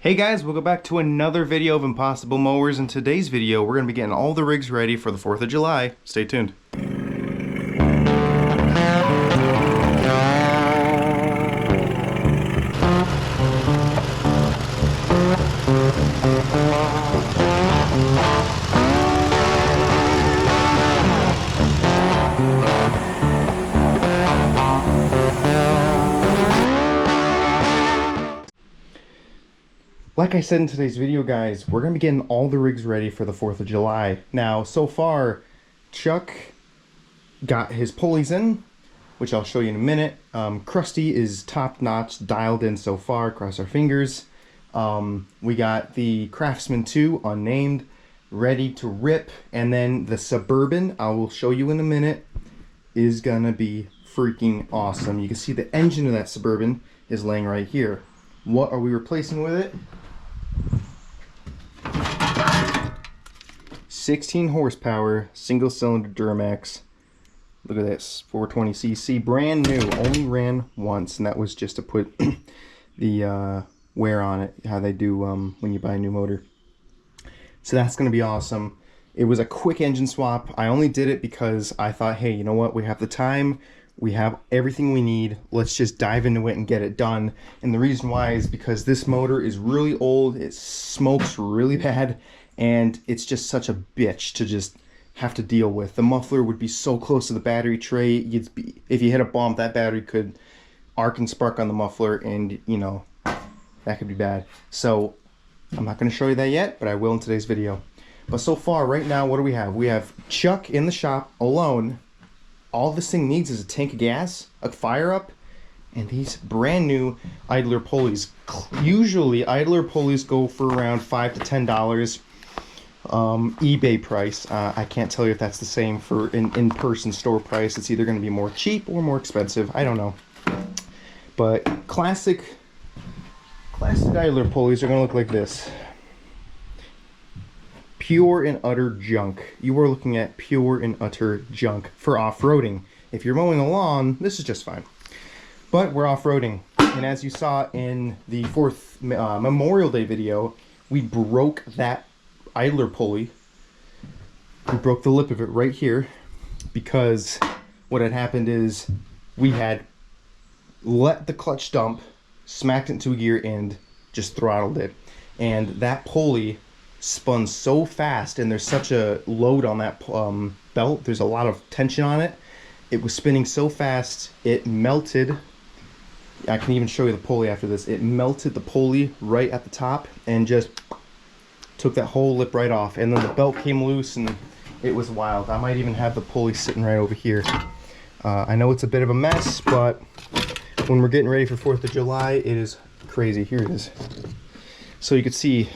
Hey guys, welcome back to another video of Impossible Mowers. In today's video, we're going to be getting all the rigs ready for the 4th of July. Stay tuned. Like I said in today's video, guys, we're going to be getting all the rigs ready for the 4th of July. Now, so far, Chuck got his pulleys in, which I'll show you in a minute. Krusty is top-notch, dialed in so far, cross our fingers. We got the Craftsman 2, unnamed, ready to rip. And then the Suburban, I will show you in a minute, is going to be freaking awesome. You can see the engine of that Suburban is laying right here. What are we replacing with it? 16 horsepower, single cylinder Duramax. Look at this, 420cc, brand new, only ran once, and that was just to put the wear on it, how they do when you buy a new motor. So that's going to be awesome. It was a quick engine swap. I only did it because I thought, hey, you know what, we have the time, we have everything we need, let's just dive into it and get it done. And the reason why is because this motor is really old, it smokes really bad, and it's just such a bitch to just have to deal with. The muffler would be so close to the battery tray, if you hit a bump, that battery could arc and spark on the muffler, and you know, that could be bad. So I'm not going to show you that yet, but I will in today's video. But so far, right now, what do we have? We have Chuck in the shop alone. All this thing needs is a tank of gas, a fire up, and these brand new idler pulleys. Usually idler pulleys go for around $5 to $10 eBay price. I can't tell you if that's the same for an in-person store price. It's either going to be more cheap or more expensive, I don't know. But classic idler pulleys are going to look like this. Pure and utter junk. You are looking at pure and utter junk for off-roading. If you're mowing a lawn, this is just fine. But we're off-roading, and as you saw in the 4th Memorial Day video, we broke that idler pulley. We broke the lip of it right here because what had happened is we had let the clutch dump, smacked it into a gear, and just throttled it. And that pulley spun so fast, and there's such a load on that belt, there's a lot of tension on it. It was spinning so fast, it melted. I can even show you the pulley after this. It melted the pulley right at the top and just took that whole lip right off, and then the belt came loose, and it was wild. I might even have the pulley sitting right over here. I know it's a bit of a mess, but when we're getting ready for 4th of July, it is crazy. Here it is. So you can see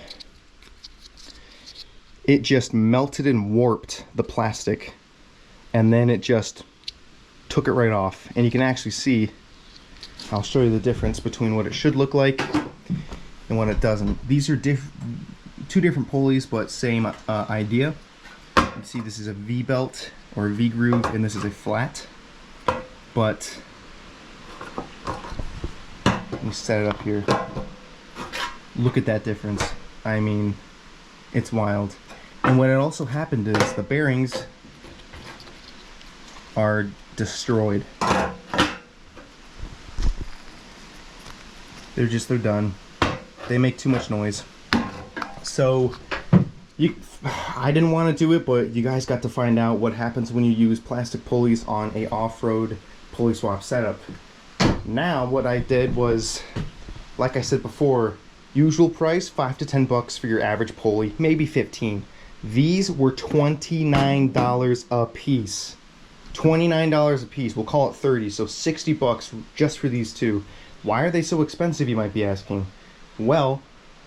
it just melted and warped the plastic, and then it just took it right off. And you can actually see, I'll show you the difference between what it should look like and what it doesn't. These are two different pulleys, but same idea. You can see this is a V-belt or a V-groove, and this is a flat. But let me set it up here. Look at that difference. I mean, it's wild. And what had also happened is the bearings are destroyed. They're done. They make too much noise. So I didn't want to do it, but you guys got to find out what happens when you use plastic pulleys on a off-road pulley swap setup. Now what I did was, like I said before, usual price $5 to $10 for your average pulley, maybe 15. These were $29 a piece. $29 a piece. We'll call it 30, so $60 just for these two. Why are they so expensive, you might be asking? Well,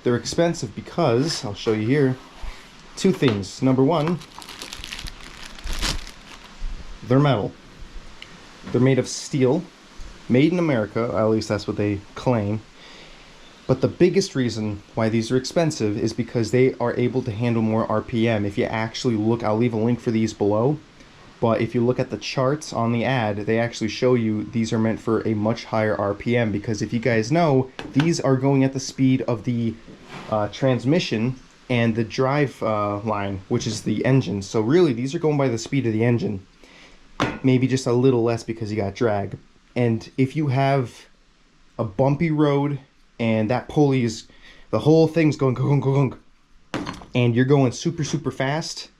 they're expensive because, I'll show you here, two things. Number one, they're metal. They're made of steel, made in America, at least that's what they claim. But the biggest reason why these are expensive is because they are able to handle more RPM. If you actually look, I'll leave a link for these below. But if you look at the charts on the ad, they actually show you these are meant for a much higher RPM, because if you guys know, these are going at the speed of the transmission and the drive line, which is the engine. So really, these are going by the speed of the engine. Maybe just a little less because you got drag. And if you have a bumpy road and that pulley is, the whole thing's going gong, gong, gong, and you're going super, super fast,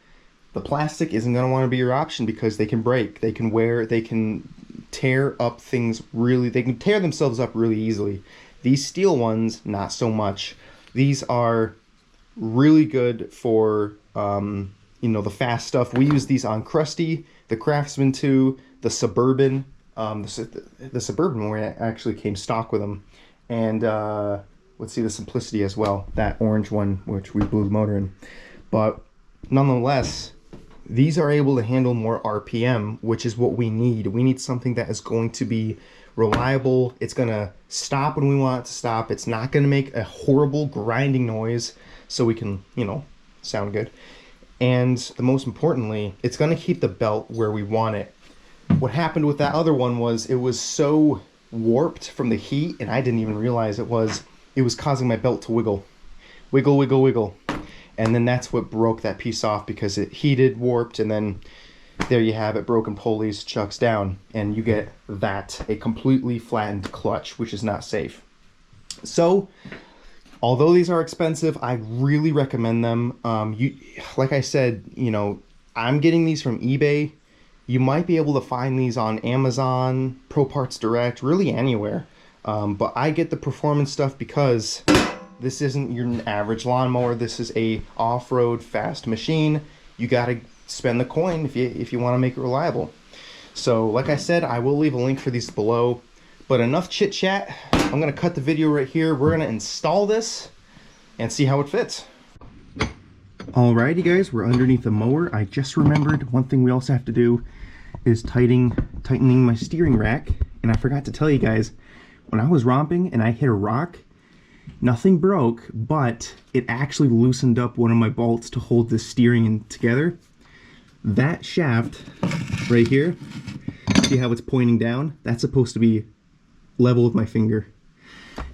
the plastic isn't going to want to be your option, because they can break, they can wear, they can tear up things really, they can tear themselves up really easily. These steel ones, not so much. These are really good for, you know, the fast stuff. We use these on Krusty, the Craftsman 2, the Suburban. The Suburban one actually came stock with them. And let's see, the Simplicity as well, that orange one, which we blew the motor in. But nonetheless, these are able to handle more RPM, which is what we need. We need something that is going to be reliable. It's going to stop when we want it to stop. It's not going to make a horrible grinding noise, so we can, you know, sound good. And the most importantly, it's going to keep the belt where we want it. What happened with that other one was it was so warped from the heat, and I didn't even realize it was causing my belt to wiggle. Wiggle, wiggle, wiggle. And then that's what broke that piece off, because it heated, warped, and then there you have it, broken pulleys, chucks down, and you get that, a completely flattened clutch, which is not safe. So, although these are expensive, I really recommend them. Like I said, you know, I'm getting these from eBay. You might be able to find these on Amazon, Pro Parts Direct, really anywhere. But I get the performance stuff because this isn't your average lawnmower. This is a off-road fast machine. You gotta spend the coin if you want to make it reliable. So like I said, I will leave a link for these below. But enough chit chat. I'm gonna cut the video right here. We're gonna install this and see how it fits. Alrighty guys, we're underneath the mower. I just remembered one thing we also have to do is tightening my steering rack. And I forgot to tell you guys, when I was romping and I hit a rock, nothing broke, but it actually loosened up one of my bolts to hold the steering together. That shaft right here, see how it's pointing down? That's supposed to be level with my finger.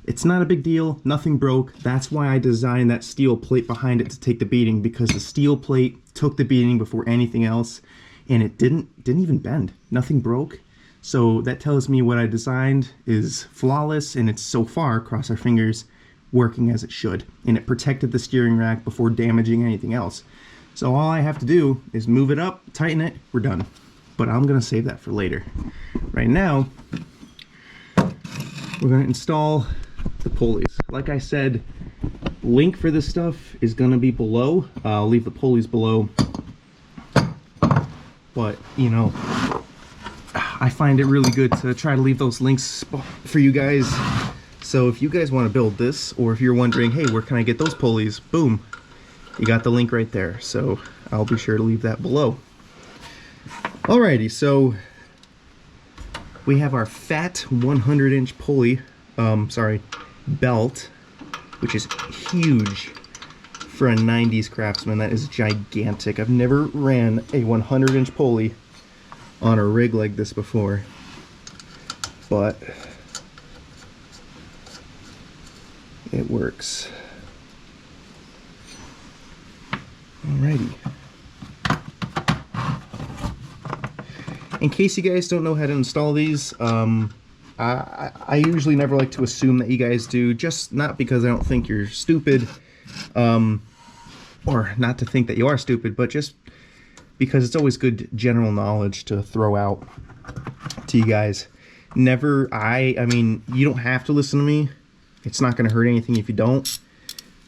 It's not a big deal, nothing broke. That's why I designed that steel plate behind it to take the beating, because the steel plate took the beating before anything else, and it didn't even bend. Nothing broke. So that tells me what I designed is flawless, and it's so far, cross our fingers, working as it should. And it protected the steering rack before damaging anything else. So all I have to do is move it up, tighten it, we're done. But I'm gonna save that for later. Right now, we're gonna install the pulleys. Like I said, link for this stuff is gonna be below. I'll leave the pulleys below. But, you know, I find it really good to try to leave those links for you guys. So if you guys want to build this, or if you're wondering, hey, where can I get those pulleys? Boom, you got the link right there. So I'll be sure to leave that below. Alrighty, so we have our fat 100-inch pulley, belt, which is huge for a 90s Craftsman. That is gigantic. I've never ran a 100-inch pulley on a rig like this before, but it works. Alrighty. In case you guys don't know how to install these, I usually never like to assume that you guys do, just not because I don't think you're stupid, or not to think that you are stupid, but just because it's always good general knowledge to throw out to you guys. I mean, you don't have to listen to me. It's not going to hurt anything if you don't.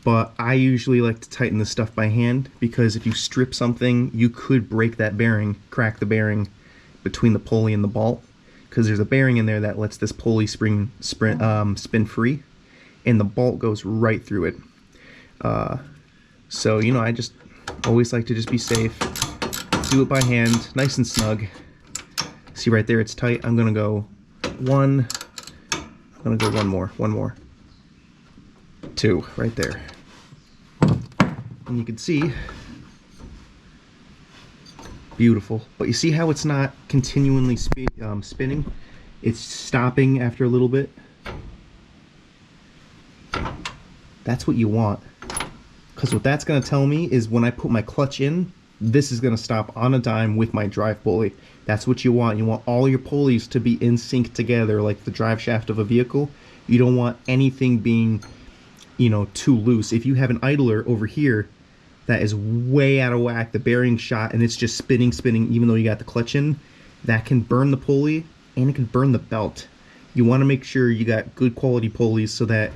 But I usually like to tighten this stuff by hand, because if you strip something, you could break that bearing, crack the bearing between the pulley and the bolt, because there's a bearing in there that lets this pulley spin free, and the bolt goes right through it. So, you know, I just always like to just be safe. Do it by hand, nice and snug. See right there, it's tight. I'm gonna go one more. Two, right there. And you can see Beautiful. But you see how it's not continually spinning? It's stopping after a little bit. That's what you want. Because what that's going to tell me is when I put my clutch in, this is going to stop on a dime with my drive pulley. That's what you want. You want all your pulleys to be in sync together, like the drive shaft of a vehicle. You don't want anything being, you know, too loose. If you have an idler over here that is way out of whack, the bearing shot, and it's just spinning, even though you got the clutch in, that can burn the pulley and it can burn the belt. You want to make sure you got good quality pulleys so that,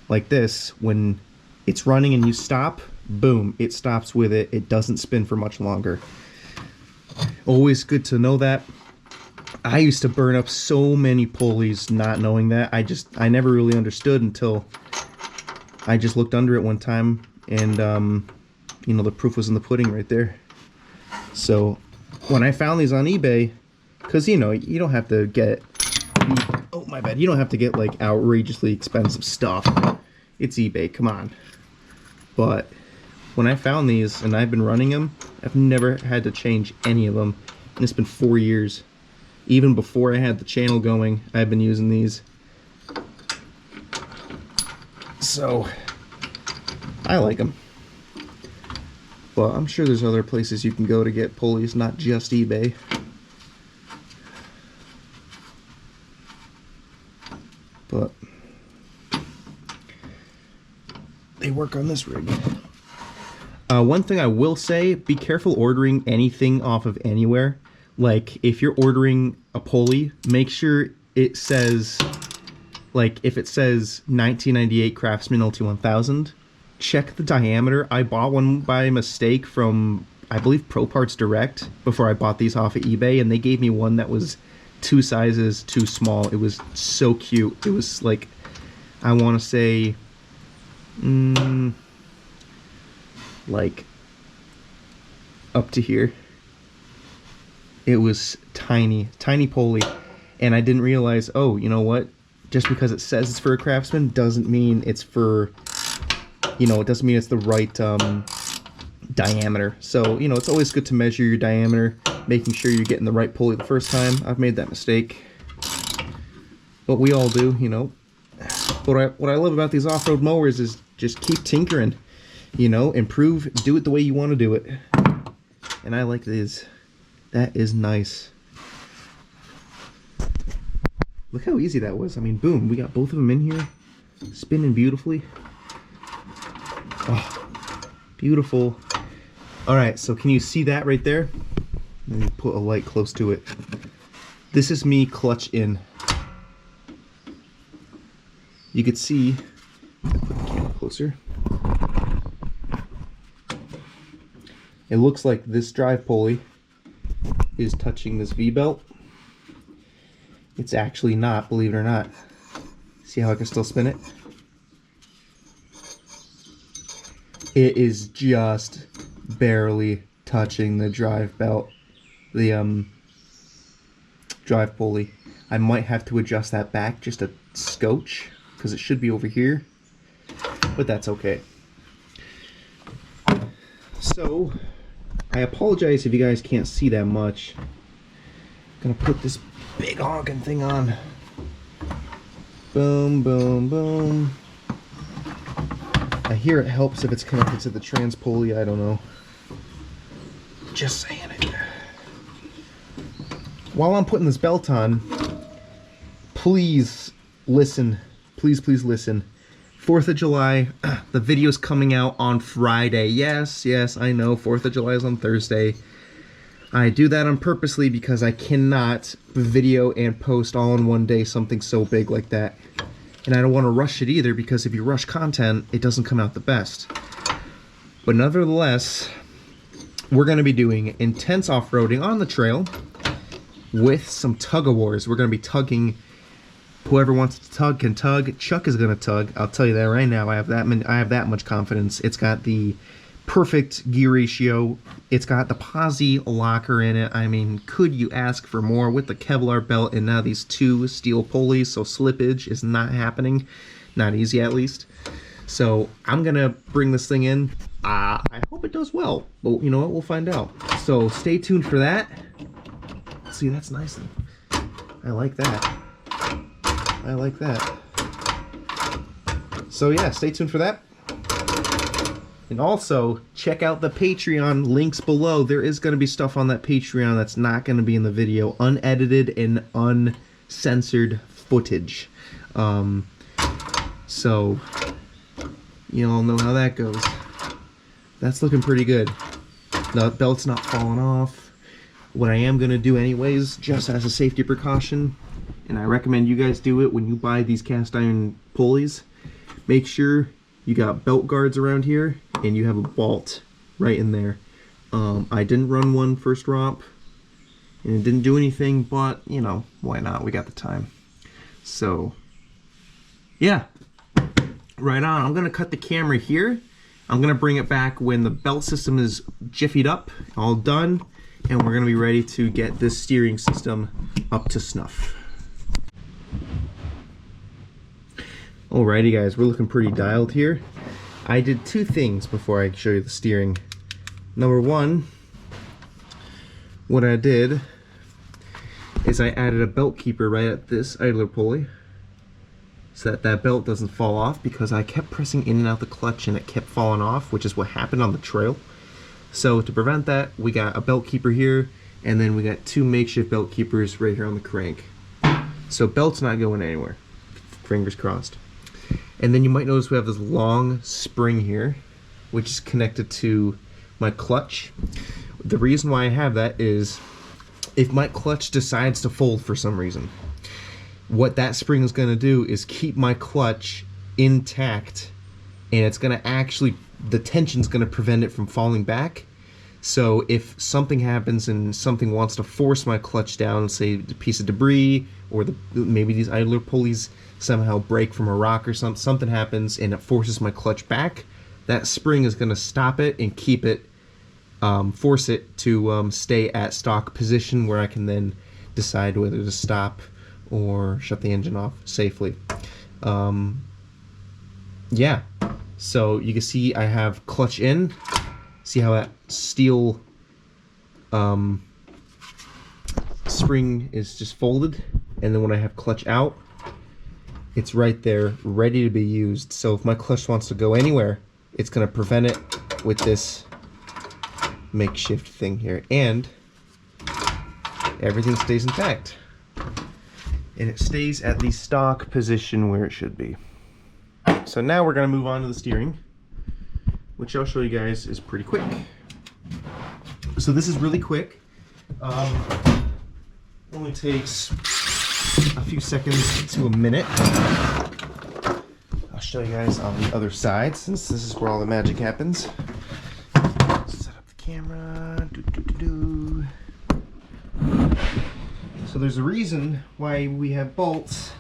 like this, when it's running and you stop, boom, it stops with it. It doesn't spin for much longer. Always good to know that. I used to burn up so many pulleys not knowing that. I never really understood until I just looked under it one time, and you know, the proof was in the pudding right there. So when I found these on eBay, because you know, you don't have to get, oh my bad, you don't have to get like outrageously expensive stuff. It's eBay, come on. But when I found these and I've been running them, I've never had to change any of them, and it's been 4 years. Even before I had the channel going, I've been using these. So I like them. But I'm sure there's other places you can go to get pulleys, not just eBay. But they work on this rig. One thing I will say, be careful ordering anything off of anywhere. Like, if you're ordering a pulley, make sure it says, like, if it says 1998 Craftsman LT1000, check the diameter. I bought one by mistake from, I believe, Pro Parts Direct before I bought these off of eBay, and they gave me one that was 2 sizes too small. It was so cute. It was like, I want to say, like, up to here. It was tiny pulley, and I didn't realize, oh, you know what? Just because it says it's for a Craftsman doesn't mean it's for, you know, it doesn't mean it's the right diameter. So, you know, it's always good to measure your diameter, making sure you're getting the right pulley the first time. I've made that mistake, but we all do, you know. But what I love about these off-road mowers is just keep tinkering, you know, improve, do it the way you want to do it. And I like these. That is nice. Look how easy that was. I mean, boom, we got both of them in here, spinning beautifully. Oh, beautiful. All right, so can you see that right there? Let me put a light close to it. This is me clutch in. You could see, put the camera closer. It looks like this drive pulley is touching this V-belt. It's actually not, believe it or not. See how I can still spin it? It is just barely touching the drive belt, the drive pulley. I might have to adjust that back just a scotch, because it should be over here, but that's okay. So I apologize if you guys can't see that much. I'm gonna put this big honking thing on. Boom, boom, boom. I hear it helps if it's connected to the trans pulley. I don't know. Just saying it. While I'm putting this belt on, please listen. Please listen. 4th of July, the video's coming out on Friday. Yes, I know, 4th of July is on Thursday. I do that on purposely because I cannot video and post all in one day something so big like that. And I don't want to rush it either, because if you rush content, it doesn't come out the best. But nevertheless, we're going to be doing intense off-roading on the trail with some tug-of-wars. We're going to be tugging. Whoever wants to tug can tug. Chuck is going to tug. I'll tell you that right now. I have that much confidence. It's got the perfect gear ratio. It's got the posi locker in it. I mean, could you ask for more with the Kevlar belt and now these 2 steel pulleys? So slippage is not happening. Not easy, at least. So I'm gonna bring this thing in. I hope it does well, but you know what? We'll find out. So stay tuned for that. See, that's nice. I like that. I like that. So yeah, stay tuned for that. And also, check out the Patreon, links below. There is going to be stuff on that Patreon that's not going to be in the video. Unedited and uncensored footage. So, you all know how that goes. That's looking pretty good. The belt's not falling off. What I am going to do anyways, just as a safety precaution, and I recommend you guys do it when you buy these cast iron pulleys, make sure you got belt guards around here and you have a bolt right in there. I didn't run one first romp and it didn't do anything, but you know, why not? We got the time. So yeah, right on. I'm gonna cut the camera here. I'm gonna bring it back when the belt system is jiffied up, all done, and we're gonna be ready to get this steering system up to snuff. Alrighty guys, we're looking pretty dialed here. I did two things before I show you the steering. Number one, what I did is I added a belt keeper right at this idler pulley so that that belt doesn't fall off, because I kept pressing in and out the clutch and it kept falling off, which is what happened on the trail. So to prevent that, we got a belt keeper here, and then we got two makeshift belt keepers right here on the crank. So belt's not going anywhere. Fingers crossed. And then you might notice we have this long spring here, which is connected to my clutch. The reason why I have that is if my clutch decides to fold for some reason, what that spring is going to do is keep my clutch intact, and it's going to actually, the tension's going to prevent it from falling back. So if something happens and something wants to force my clutch down, say a piece of debris, or maybe these idler pulleys somehow break from a rock or something happens and it forces my clutch back, that spring is going to stop it and keep it, force it to stay at stock position, where I can then decide whether to stop or shut the engine off safely. Yeah, so you can see I have clutch in. See how that steel spring is just folded, and then when I have clutch out, it's right there ready to be used. So if my clutch wants to go anywhere, it's going to prevent it with this makeshift thing here, and everything stays intact, and it stays at the stock position where it should be. So now we're going to move on to the steering, which I'll show you guys is pretty quick. So this is really quick. Only takes a few seconds to a minute. I'll show you guys on the other side, since this is where all the magic happens. Set up the camera. So there's a reason why we have bolts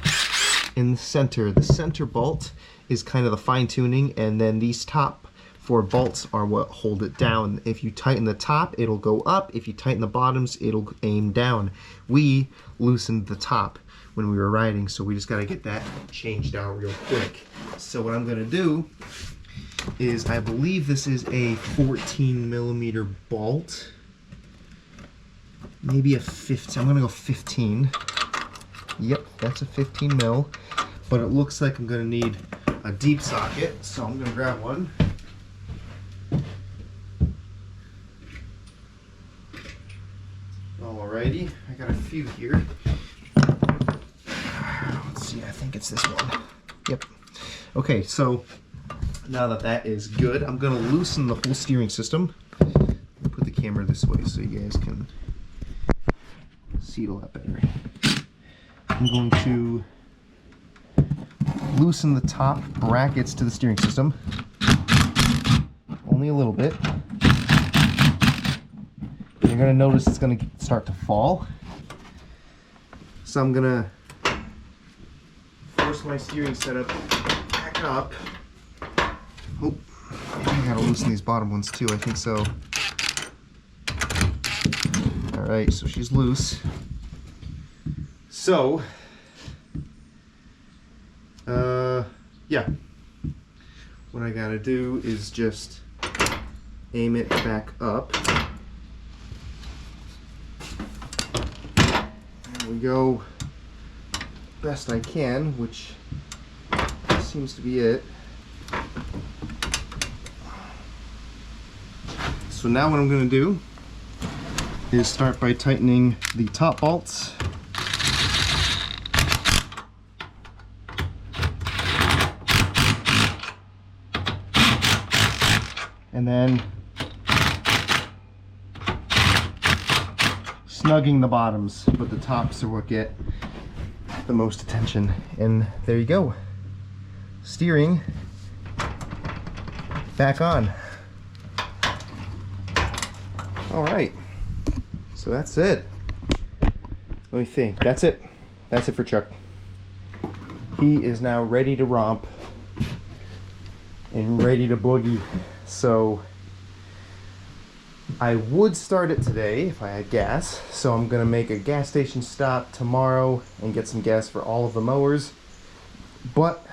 in the center. The center bolt is kind of the fine tuning, and then these top four bolts are what hold it down. If you tighten the top, it'll go up. If you tighten the bottoms, it'll aim down. We loosened the top when we were riding, so we just got to get that changed out real quick. So what I'm going to do is, I believe this is a 14mm bolt, maybe a 15. I'm going to go 15. Yep, that's a 15mm, but it looks like I'm going to need a deep socket, so I'm going to grab one. Alrighty, I got a few here. Let's see, I think it's this one. Yep. Okay, so now that that is good, I'm going to loosen the whole steering system. Put the camera this way so you guys can see it a lot better. I'm going to loosen the top brackets to the steering system. Only a little bit. You're going to notice it's going to start to fall. So I'm going to force my steering setup back up. Oh, I got to loosen these bottom ones too, I think so. Alright, so she's loose. So, yeah. what I gotta do is just aim it back up. There we go. Best I can, which seems to be it. So now what I'm going to do is start by tightening the top bolts. And then snugging the bottoms, but the tops are what get the most attention. And there you go. Steering back on. All right, so that's it. Let me think. That's it. That's it for Chuck. He is now ready to romp and ready to boogie. So I would start it today if I had gas. So I'm gonna make a gas station stop tomorrow and get some gas for all of the mowers. But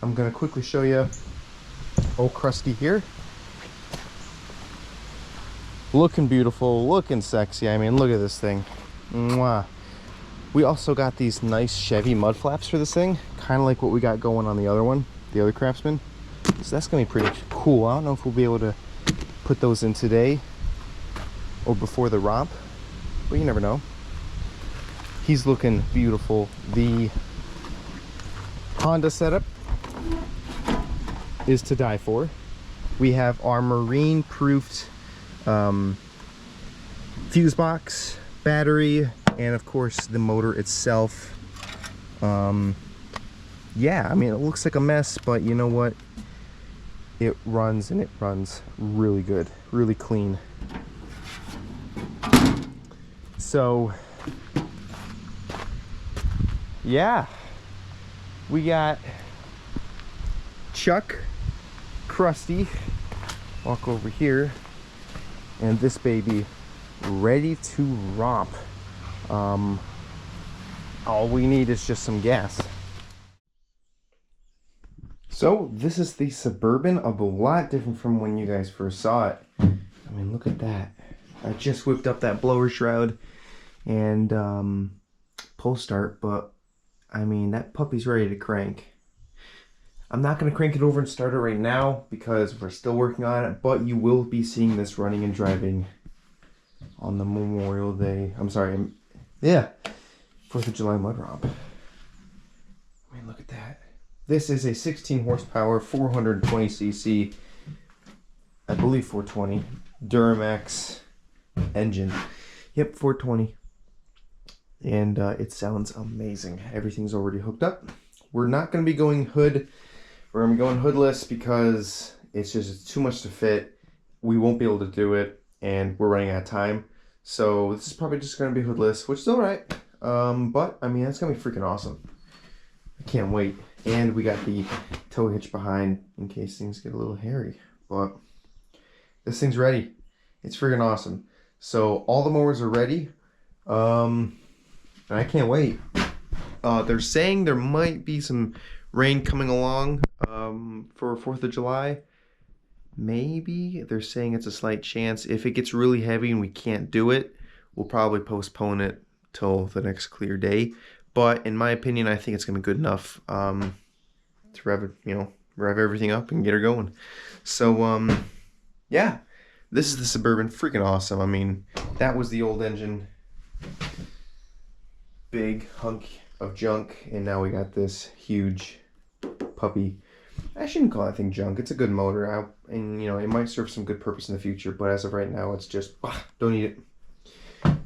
I'm gonna quickly show you old Krusty here. Looking beautiful, looking sexy. I mean, look at this thing. Mwah. We also got these nice Chevy mud flaps for this thing, kind of like what we got going on the other one, the other Craftsman. So that's gonna be pretty cool. I don't know if we'll be able to put those in today or before the romp, but you never know. He's looking beautiful. The Honda setup is to die for. We have our marine proofed fuse box, battery, and of course the motor itself. Yeah, I mean, it looks like a mess, but you know what? It runs, and it runs really good, really clean. So yeah, we got Chuck, Krusty, walk over here, and this baby ready to romp. All we need is just some gas. So this is the Suburban, a lot different from when you guys first saw it. I mean, look at that. I just whipped up that blower shroud and pull start, but I mean, that puppy's ready to crank. I'm not going to crank it over and start it right now because we're still working on it, but you will be seeing this running and driving on the Memorial Day. I'm sorry, yeah, 4th of July mud romp. I mean, look at that. This is a 16 horsepower, 420cc, I believe 420, Duramax engine. Yep, 420. And it sounds amazing. Everything's already hooked up. We're not going to be going hood. We're going to be going hoodless because it's just too much to fit. We won't be able to do it, and we're running out of time. So this is probably just going to be hoodless, which is all right. But, I mean, that's going to be freaking awesome. I can't wait. And we got the tow hitch behind in case things get a little hairy. But this thing's ready. It's freaking awesome. So all the mowers are ready. And I can't wait. They're saying there might be some rain coming along for 4th of July. Maybe. They're saying it's a slight chance. If it gets really heavy and we can't do it, we'll probably postpone it till the next clear day. But in my opinion, I think it's going to be good enough to rev everything up and get her going. So, yeah. This is the Suburban. Freaking awesome. I mean, that was the old engine. Big hunk of junk, and now we got this huge puppy. I shouldn't call that thing junk. It's a good motor, and you know, it might serve some good purpose in the future, but as of right now, it's just don't need it.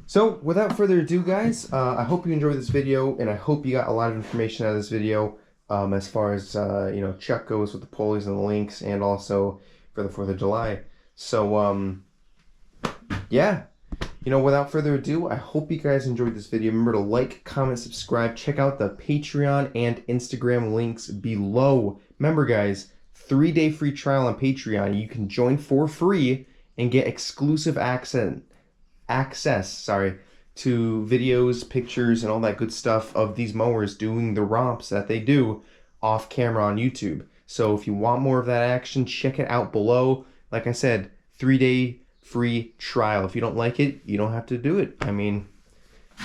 So without further ado, guys, I hope you enjoyed this video, and I hope you got a lot of information out of this video as far as you know, Chuck goes with the pulleys and the links, and also for the 4th of July. So yeah, you know, without further ado, I hope you guys enjoyed this video. Remember to like, comment, subscribe. Check out the Patreon and Instagram links below. Remember, guys, 3-day free trial on Patreon. You can join for free and get exclusive access to videos, pictures, and all that good stuff of these mowers doing the romps that they do off camera on YouTube. So if you want more of that action, check it out below. Like I said, 3-day free trial. If you don't like it, you don't have to do it. I mean,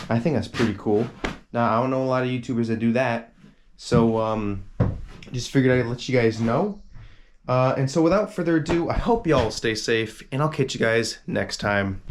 I think that's pretty cool. Now, I don't know a lot of YouTubers that do that. So just figured I'd let you guys know. And so without further ado, I hope y'all stay safe, and I'll catch you guys next time.